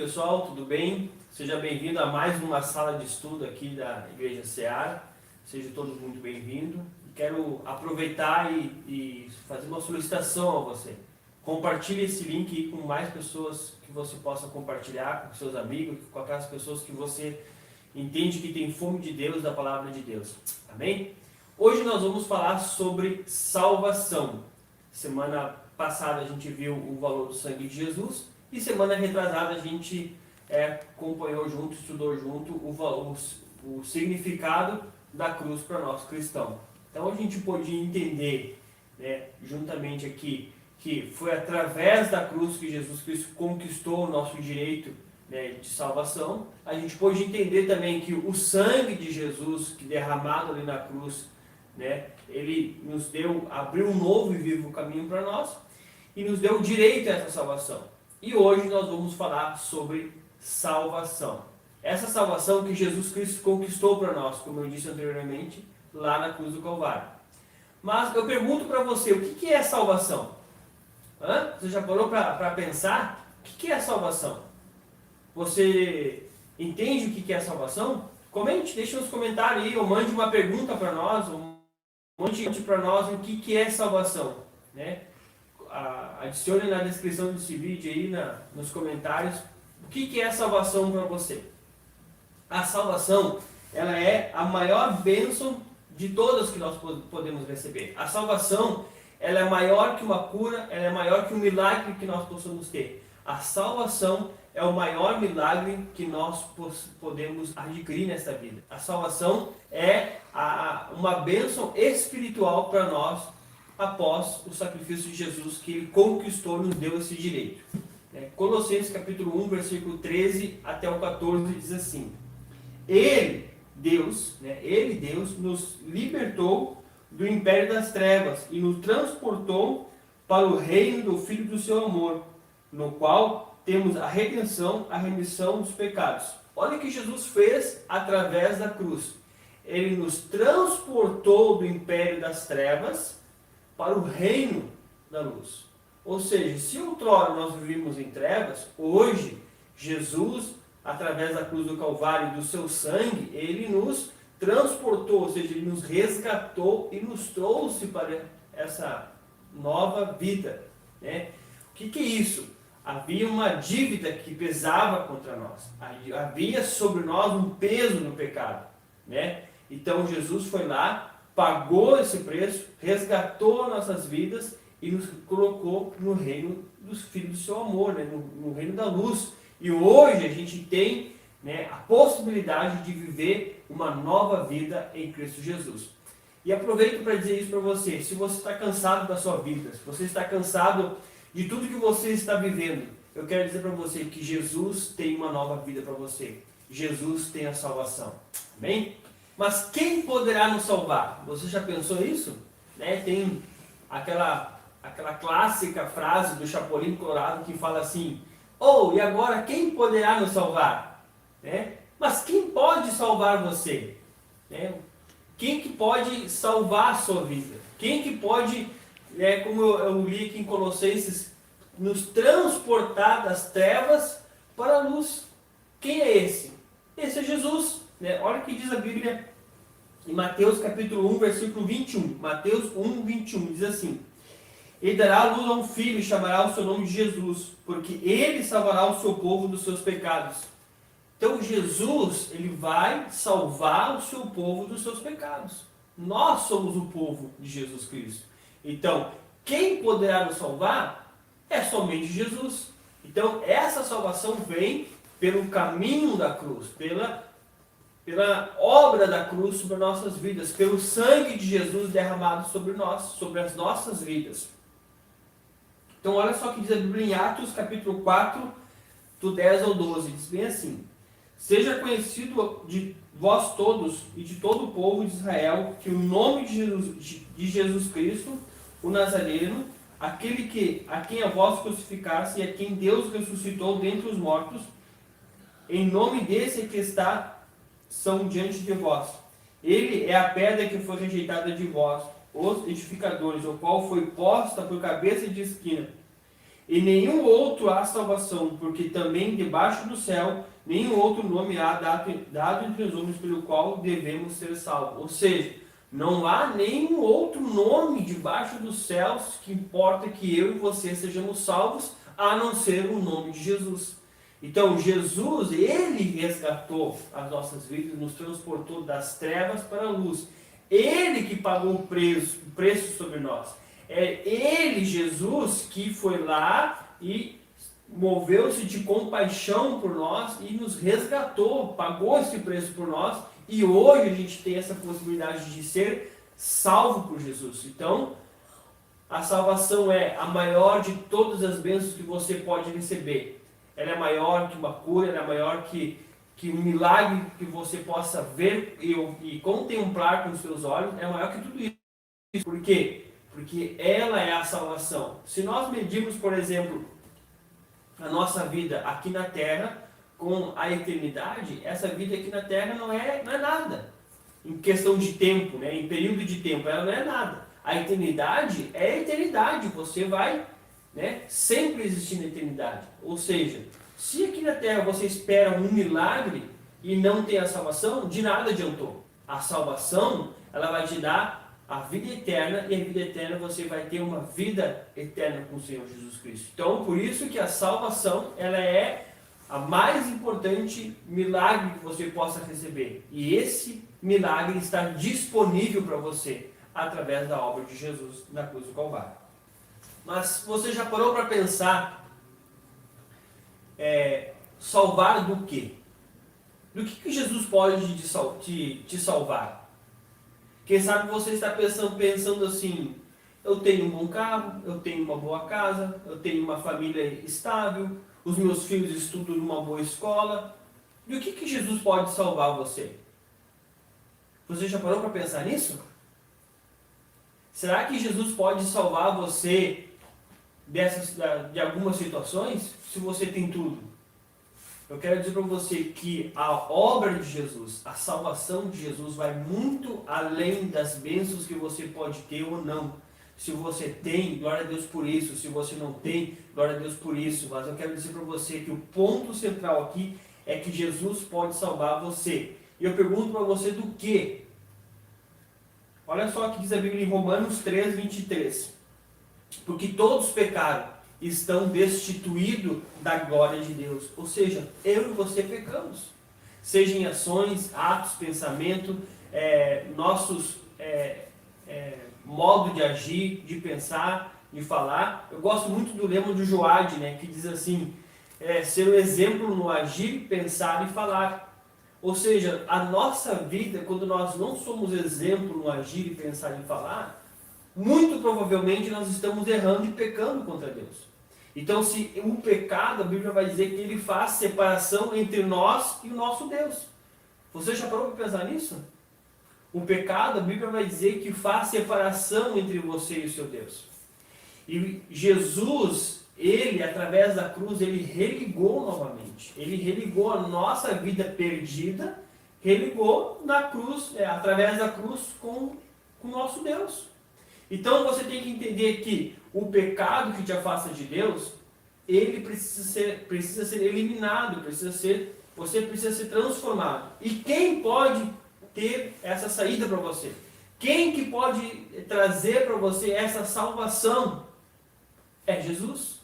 pessoal, tudo bem? Seja bem-vindo a mais uma sala de estudo aqui da Igreja Seara. Seja todos muito bem-vindos. Quero aproveitar e fazer uma solicitação a você. Compartilhe esse link aí com mais pessoas que você possa compartilhar, com seus amigos, com aquelas pessoas que você entende que tem fome de Deus, da palavra de Deus. Amém? Hoje nós vamos falar sobre salvação. Semana passada a gente viu o valor do sangue de Jesus e semana retrasada a gente acompanhou junto, estudou junto o significado da cruz para nós cristãos. Então a gente pôde entender, juntamente aqui, que foi através da cruz que Jesus Cristo conquistou o nosso direito, de salvação. A gente pôde entender também que o sangue de Jesus, que derramado ali na cruz, ele nos abriu um novo e vivo caminho para nós e nos deu o direito a essa salvação. E hoje nós vamos falar sobre salvação. Essa salvação que Jesus Cristo conquistou para nós, como eu disse anteriormente, lá na cruz do Calvário. Mas eu pergunto para você, o que é salvação? Você já parou para pensar? O que é salvação? Você entende o que é salvação? Comente, deixe nos comentários aí, ou mande uma pergunta para nós, ou mande para nós o que é salvação. Adicione na descrição desse vídeo aí, nos comentários, o que é salvação para você. A salvação, ela é a maior bênção de todas que nós podemos receber. A salvação, ela é maior que uma cura, ela é maior que um milagre que nós possamos ter. A salvação é o maior milagre que nós podemos adquirir nesta vida. A salvação é uma bênção espiritual para nós após o sacrifício de Jesus, que ele conquistou e nos deu esse direito. Colossenses capítulo 1, versículo 13 até o 14 diz assim: Ele, Deus, nos libertou do império das trevas e nos transportou para o reino do Filho do seu amor, no qual temos a redenção, a remissão dos pecados. Olha o que Jesus fez através da cruz. Ele nos transportou do império das trevas para o reino da luz. Ou seja, se outrora nós vivíamos em trevas, hoje Jesus, através da cruz do Calvário e do seu sangue, ele nos transportou, ou seja, ele nos resgatou e nos trouxe para essa nova vida. O que é isso? Havia uma dívida que pesava contra nós. Havia sobre nós um peso no pecado. Então Jesus foi lá, pagou esse preço, resgatou nossas vidas e nos colocou no reino dos filhos do seu amor, no reino da luz. E hoje a gente tem a possibilidade de viver uma nova vida em Cristo Jesus. E aproveito para dizer isso para você. Se você está cansado da sua vida, se você está cansado de tudo que você está vivendo, eu quero dizer para você que Jesus tem uma nova vida para você. Jesus tem a salvação. Amém? Mas quem poderá nos salvar? Você já pensou isso? Tem aquela clássica frase do Chapolin Colorado que fala assim: e agora quem poderá nos salvar? Mas quem pode salvar você? Quem que pode salvar a sua vida? Quem que pode, como eu li aqui em Colossenses, nos transportar das trevas para a luz? Quem é esse? Esse é Jesus. Olha o que diz a Bíblia em Mateus capítulo 1, versículo 21. Mateus 1, 21 diz assim: Ele dará a luz a um filho e chamará o seu nome de Jesus, porque ele salvará o seu povo dos seus pecados. Então Jesus, ele vai salvar o seu povo dos seus pecados. Nós somos o povo de Jesus Cristo. Então, quem poderá nos salvar é somente Jesus. Então, essa salvação vem pelo caminho da cruz, pela obra da cruz sobre nossas vidas, pelo sangue de Jesus derramado sobre nós, sobre as nossas vidas. Então olha só o que diz a Bíblia em Atos capítulo 4, do 10 ao 12, diz bem assim: Seja conhecido de vós todos e de todo o povo de Israel que o nome de Jesus Cristo, o Nazareno, aquele a quem a vós crucificasse e a quem Deus ressuscitou dentre os mortos, em nome desse que são diante de vós. Ele é a pedra que foi rejeitada de vós, os edificadores, o qual foi posta por cabeça de esquina. em nenhum outro há salvação, porque também debaixo do céu nenhum outro nome há dado entre os homens pelo qual devemos ser salvos. Ou seja, não há nenhum outro nome debaixo dos céus que importa que eu e você sejamos salvos, a não ser o nome de Jesus. Então Jesus, Ele resgatou as nossas vidas, nos transportou das trevas para a luz. Ele que pagou o preço sobre nós. É Ele, Jesus, que foi lá e moveu-se de compaixão por nós e nos resgatou, pagou esse preço por nós, e hoje a gente tem essa possibilidade de ser salvo por Jesus. Então, a salvação é a maior de todas as bênçãos que você pode receber. Ela é maior que uma cura, ela é maior que um milagre que você possa ver e contemplar com os seus olhos, é maior que tudo isso. Por quê? Porque ela é a salvação. Se nós medirmos, por exemplo, a nossa vida aqui na Terra com a eternidade, essa vida aqui na Terra não é nada. Em questão de tempo, né? Em período de tempo, ela não é nada. A eternidade é a eternidade. Você vai, né, sempre existir na eternidade. Ou seja, se aqui na Terra você espera um milagre e não tem a salvação, de nada adiantou. A salvação, ela vai te dar a vida eterna, e a vida eterna você vai ter uma vida eterna com o Senhor Jesus Cristo. Então, por isso que a salvação, ela é a mais importante milagre que você possa receber. E esse milagre está disponível para você através da obra de Jesus na cruz do Calvário. Mas você já parou para pensar, salvar do quê? Do que Jesus pode te salvar? Quem sabe você está pensando assim, eu tenho um bom carro, eu tenho uma boa casa, eu tenho uma família estável, os meus filhos estudam numa boa escola. E o que Jesus pode salvar você? Você já parou para pensar nisso? Será que Jesus pode salvar você de algumas situações, se você tem tudo? Eu quero dizer para você que a obra de Jesus, a salvação de Jesus vai muito além das bênçãos que você pode ter ou não. Se você tem, glória a Deus por isso. Se você não tem, glória a Deus por isso. Mas eu quero dizer para você que o ponto central aqui é que Jesus pode salvar você. E eu pergunto para você do quê? Olha só o que diz a Bíblia em Romanos 3, 23. Porque todos pecaram, estão destituídos da glória de Deus. Ou seja, eu e você pecamos. Seja em ações, atos, pensamento, nossos modo de agir, de pensar, de falar. Eu gosto muito do lema do Joad, né, que diz assim, ser um exemplo no agir, pensar e falar. Ou seja, a nossa vida, quando nós não somos exemplo no agir, pensar e falar, muito provavelmente nós estamos errando e pecando contra Deus. Então, se o pecado, a Bíblia vai dizer que ele faz separação entre nós e o nosso Deus. Você já parou para pensar nisso? O pecado, a Bíblia vai dizer que faz separação entre você e o seu Deus. E Jesus, ele, através da cruz, ele religou novamente. Ele religou a nossa vida perdida, religou na cruz, através da cruz com o nosso Deus. Então você tem que entender que o pecado que te afasta de Deus, ele precisa ser eliminado, você precisa ser transformado. E quem pode ter essa saída para você? Quem que pode trazer para você essa salvação? É Jesus,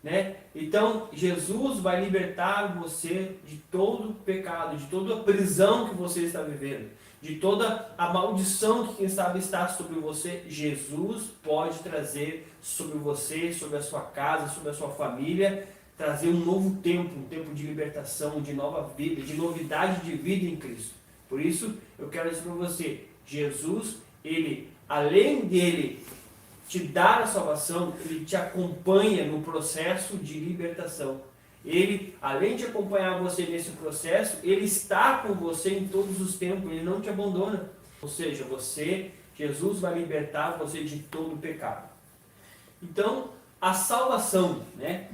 né? Então Jesus vai libertar você de todo o pecado, de toda a prisão que você está vivendo, de toda a maldição que quem sabe está sobre você. Jesus pode trazer sobre você, sobre a sua casa, sobre a sua família, trazer um novo tempo, um tempo de libertação, de nova vida, de novidade de vida em Cristo. Por isso, eu quero dizer para você, Jesus, ele, além dele te dar a salvação, ele te acompanha no processo de libertação. Ele, além de acompanhar você nesse processo, ele está com você em todos os tempos, ele não te abandona. Ou seja, Jesus vai libertar você de todo o pecado. Então, a salvação, né?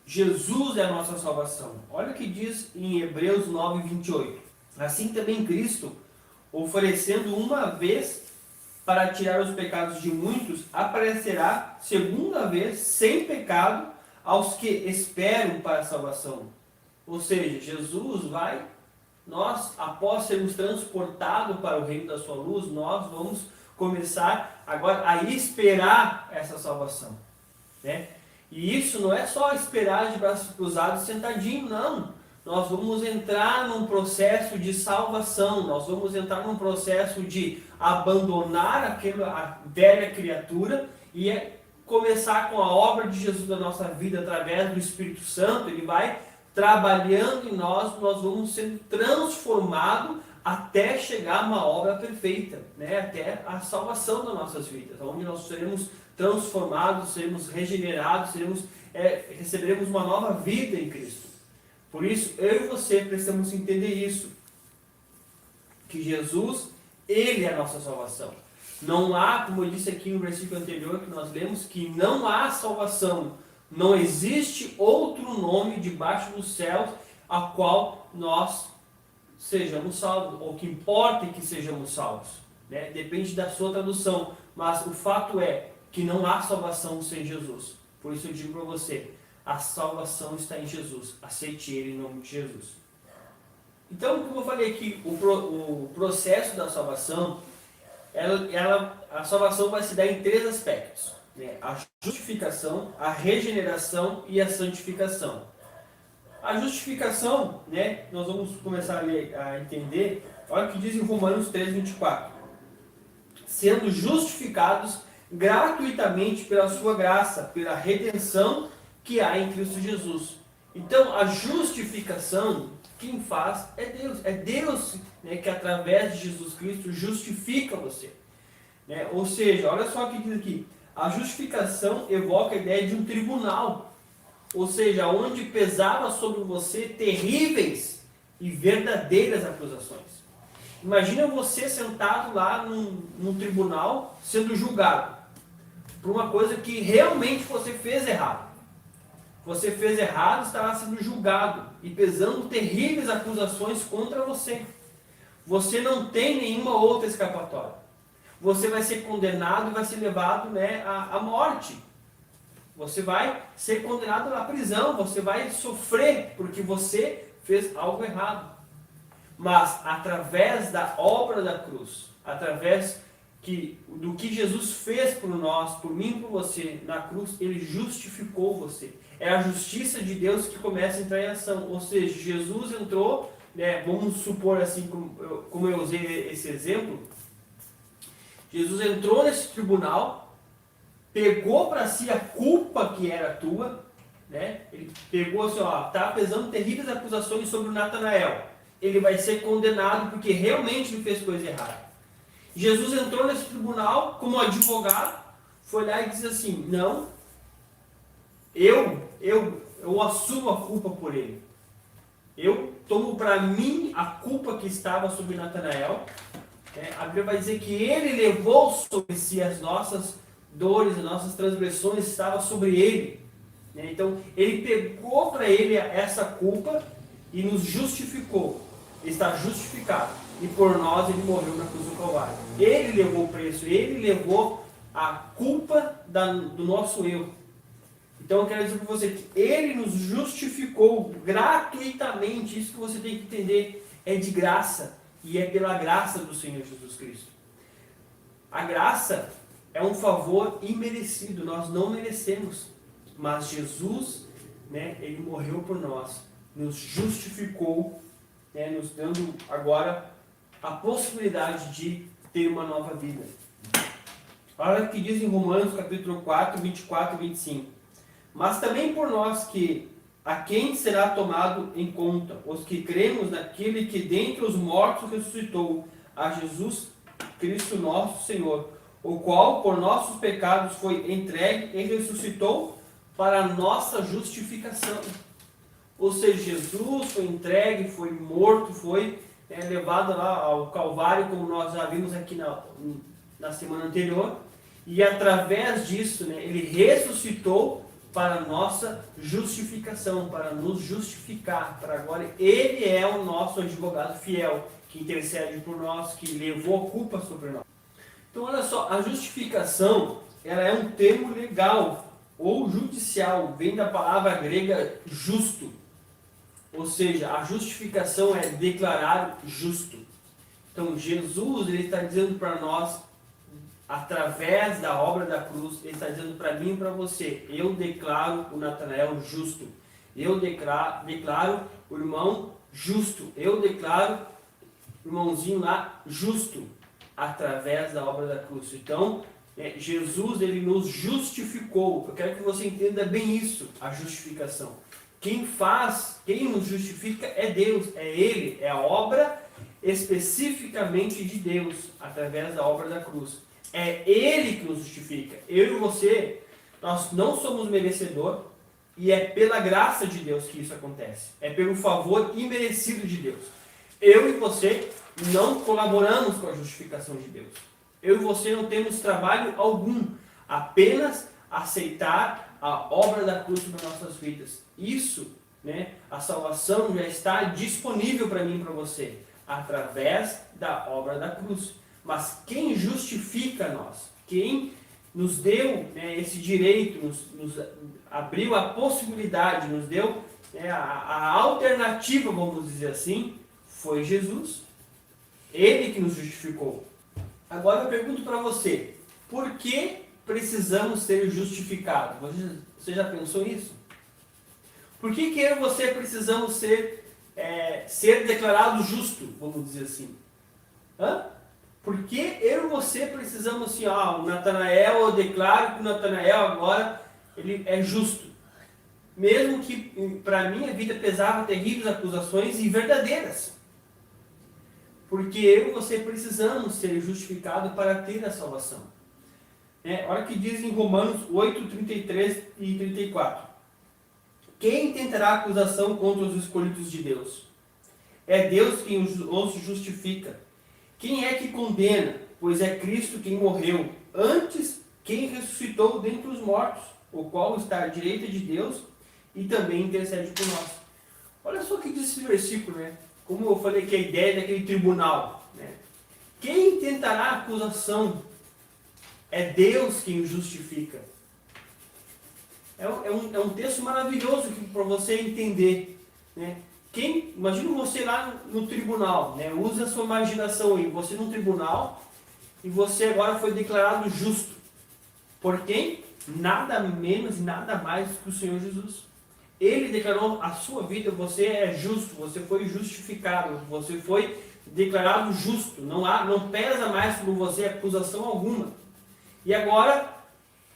Jesus é a nossa salvação. Olha o que diz em Hebreus 9, 28. Assim também Cristo, oferecendo uma vez para tirar os pecados de muitos, aparecerá segunda vez sem pecado aos que esperam para a salvação. Ou seja, Jesus vai, nós, após sermos transportados para o reino da sua luz, nós vamos começar agora a esperar essa salvação, né? E isso não é só esperar de braços cruzados sentadinho, não. Nós vamos entrar num processo de salvação, nós vamos entrar num processo de abandonar a velha criatura e começar com a obra de Jesus na nossa vida através do Espírito Santo. Ele vai trabalhando em nós, nós vamos sendo transformados até chegar a uma obra perfeita, né? Até a salvação das nossas vidas, onde nós seremos transformados, seremos regenerados, receberemos uma nova vida em Cristo. Por isso, eu e você precisamos entender isso, que Jesus, Ele é a nossa salvação. Não há, como eu disse aqui no versículo anterior que nós lemos, que não há salvação, não existe outro nome debaixo dos céus a qual nós sejamos salvos, ou que importa que sejamos salvos, né? Depende da sua tradução, mas o fato é que não há salvação sem Jesus. Por isso eu digo para você, a salvação está em Jesus, aceite Ele em nome de Jesus. Então, como eu falei aqui, o processo da salvação, a salvação vai se dar em 3 aspectos, né? A justificação, a regeneração e a santificação. A justificação, né, nós vamos começar a entender, olha o que diz em Romanos 3:24. Sendo justificados gratuitamente pela sua graça, pela redenção que há em Cristo Jesus. Então, a justificação, quem faz é Deus. É Deus, né, que através de Jesus Cristo justifica você, né? Ou seja, olha só o que diz aqui. A justificação evoca a ideia de um tribunal. Ou seja, onde pesava sobre você terríveis e verdadeiras acusações. Imagina você sentado lá num tribunal, sendo julgado por uma coisa que realmente você fez errado. Você fez errado, estava sendo julgado e pesando terríveis acusações contra você. Você não tem nenhuma outra escapatória. Você vai ser condenado e vai ser levado, né, à morte. Você vai ser condenado à prisão, você vai sofrer porque você fez algo errado. Mas através da obra da cruz, através do que Jesus fez por nós, por mim e por você, na cruz, Ele justificou você. É a justiça de Deus que começa a entrar em ação. Ou seja, Jesus entrou, né, vamos supor assim, como eu usei esse exemplo, Jesus entrou nesse tribunal, pegou para si a culpa que era tua, né? Ele pegou assim, ó, tá pesando terríveis acusações sobre o Natanael. Ele vai ser condenado porque realmente ele fez coisa errada. Jesus entrou nesse tribunal como advogado, foi lá e disse assim, não, eu assumo a culpa por ele. Eu tomo para mim a culpa que estava sobre Natanael. A Bíblia vai dizer que ele levou sobre si as nossas dores, as nossas transgressões, estava sobre ele. Então, ele pegou para ele essa culpa e nos justificou. Ele está justificado. E por nós ele morreu na cruz do Calvário. Ele levou o preço, ele levou a culpa do nosso erro. Então, eu quero dizer para você que ele nos justificou gratuitamente. Isso que você tem que entender, é de graça. E é pela graça do Senhor Jesus Cristo. A graça é um favor imerecido, nós não merecemos. Mas Jesus, né, Ele morreu por nós, nos justificou, né, nos dando agora a possibilidade de ter uma nova vida. Olha o que diz em Romanos capítulo 4, 24 e 25. Mas também por nós que a quem será tomado em conta, os que cremos naquele que dentre os mortos ressuscitou, a Jesus Cristo nosso Senhor, o qual por nossos pecados foi entregue e ressuscitou para a nossa justificação. Ou seja, Jesus foi entregue, foi morto, foi levado lá ao Calvário, como nós já vimos aqui na semana anterior, e através disso, né, Ele ressuscitou para a nossa justificação, para nos justificar, para agora Ele é o nosso advogado fiel, que intercede por nós, que levou a culpa sobre nós. Então olha só, a justificação, ela é um termo legal, ou judicial vem da palavra grega justo, ou seja, a justificação é declarar justo. Então Jesus ele está dizendo para nós, através da obra da cruz, ele está dizendo para mim e para você: eu declaro o Natanael justo, eu declaro o irmão justo, eu declaro o irmãozinho lá justo, através da obra da cruz. Então Jesus ele nos justificou. Eu quero que você entenda bem isso, a justificação. Quem nos justifica é Deus, é Ele, é a obra especificamente de Deus, através da obra da cruz. É Ele que nos justifica. Eu e você, nós não somos merecedor, e é pela graça de Deus que isso acontece. É pelo favor imerecido de Deus. Eu e você não colaboramos com a justificação de Deus. Eu e você não temos trabalho algum, apenas aceitar a obra da cruz nas nossas vidas. Isso, a salvação já está disponível para mim e para você, através da obra da cruz. Mas quem justifica nós, quem nos deu esse direito, nos abriu a possibilidade, nos deu a alternativa, vamos dizer assim, foi Jesus. Ele que nos justificou. Agora eu pergunto para você, por que precisamos ser justificados? Você já pensou nisso? Por que eu e você precisamos ser declarado justo, vamos dizer assim? Por que eu e você precisamos assim, o Natanael, eu declaro que o Natanael agora ele é justo. Mesmo que para mim a vida pesava terríveis acusações e verdadeiras. Porque eu e você precisamos ser justificados para ter a salvação. Olha o que diz em Romanos 8, 33 e 34. Quem tentará acusação contra os escolhidos de Deus? É Deus quem os justifica. Quem é que condena? Pois é Cristo quem morreu. Antes, quem ressuscitou dentre os mortos, o qual está à direita de Deus e também intercede por nós. Olha só o que diz esse versículo, Como eu falei que a ideia daquele tribunal, Quem tentará acusação? É Deus quem o justifica. É um texto maravilhoso para você entender, Imagina você lá no tribunal, Use a sua imaginação aí, você no tribunal e você agora foi declarado justo. Por quem? Nada menos e nada mais que o Senhor Jesus. Ele declarou a sua vida, você é justo, você foi justificado, você foi declarado justo. Não pesa mais sobre você acusação alguma. E agora,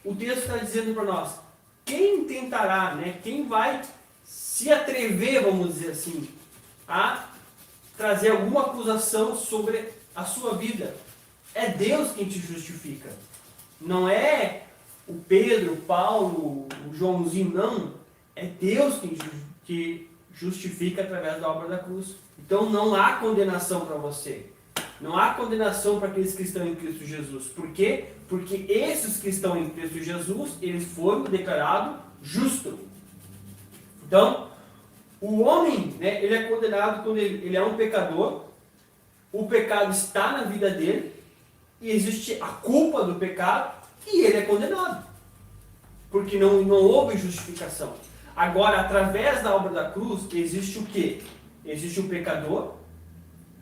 o texto está dizendo para nós, quem tentará, quem vai se atrever, vamos dizer assim, a trazer alguma acusação sobre a sua vida? É Deus quem te justifica. Não é o Pedro, o Paulo, o Joãozinho, não. É Deus que justifica através da obra da cruz. Então não há condenação para você. Não há condenação para aqueles que estão em Cristo Jesus. Por quê? Porque esses que estão em Cristo Jesus, eles foram declarados justos. Então, o homem, ele é condenado quando ele é um pecador. O pecado está na vida dele. E existe a culpa do pecado. E ele é condenado. Porque não houve justificação. Agora, através da obra da cruz, existe o quê? Existe o pecador,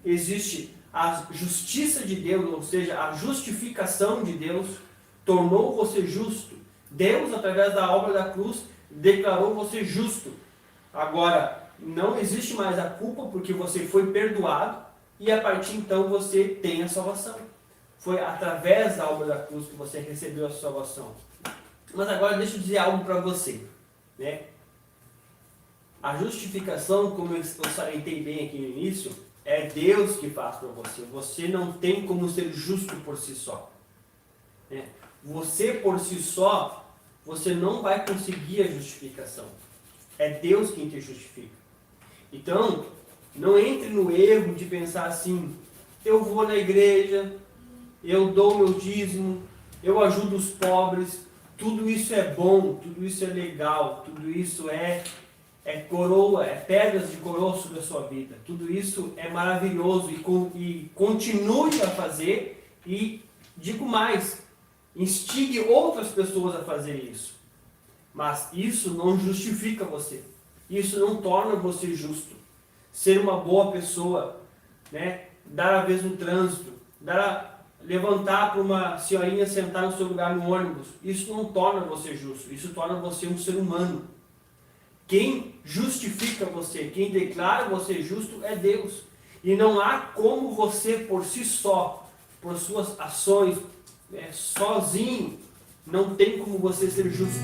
existe a justiça de Deus, ou seja, a justificação de Deus, tornou você justo. Deus, através da obra da cruz, declarou você justo. Agora, não existe mais a culpa, porque você foi perdoado, e a partir então você tem a salvação. Foi através da obra da cruz que você recebeu a salvação. Mas agora deixa eu dizer algo para você, A justificação, como eu salientei bem aqui no início, é Deus que faz para você. Você não tem como ser justo por si só. Você por si só, você não vai conseguir a justificação. É Deus quem te justifica. Então, não entre no erro de pensar assim, eu vou na igreja, eu dou meu dízimo, eu ajudo os pobres, tudo isso é bom, tudo isso é legal, tudo isso é coroa, é pedras de coroa sobre a sua vida. Tudo isso é maravilhoso e continue a fazer e, digo mais, instigue outras pessoas a fazer isso. Mas isso não justifica você. Isso não torna você justo. Ser uma boa pessoa, né? Dar a vez no trânsito, levantar para uma senhorinha sentar no seu lugar no ônibus, isso não torna você justo. Isso torna você um ser humano. Quem justifica você, quem declara você justo é Deus. E não há como você por si só, por suas ações, sozinho, não tem como você ser justo.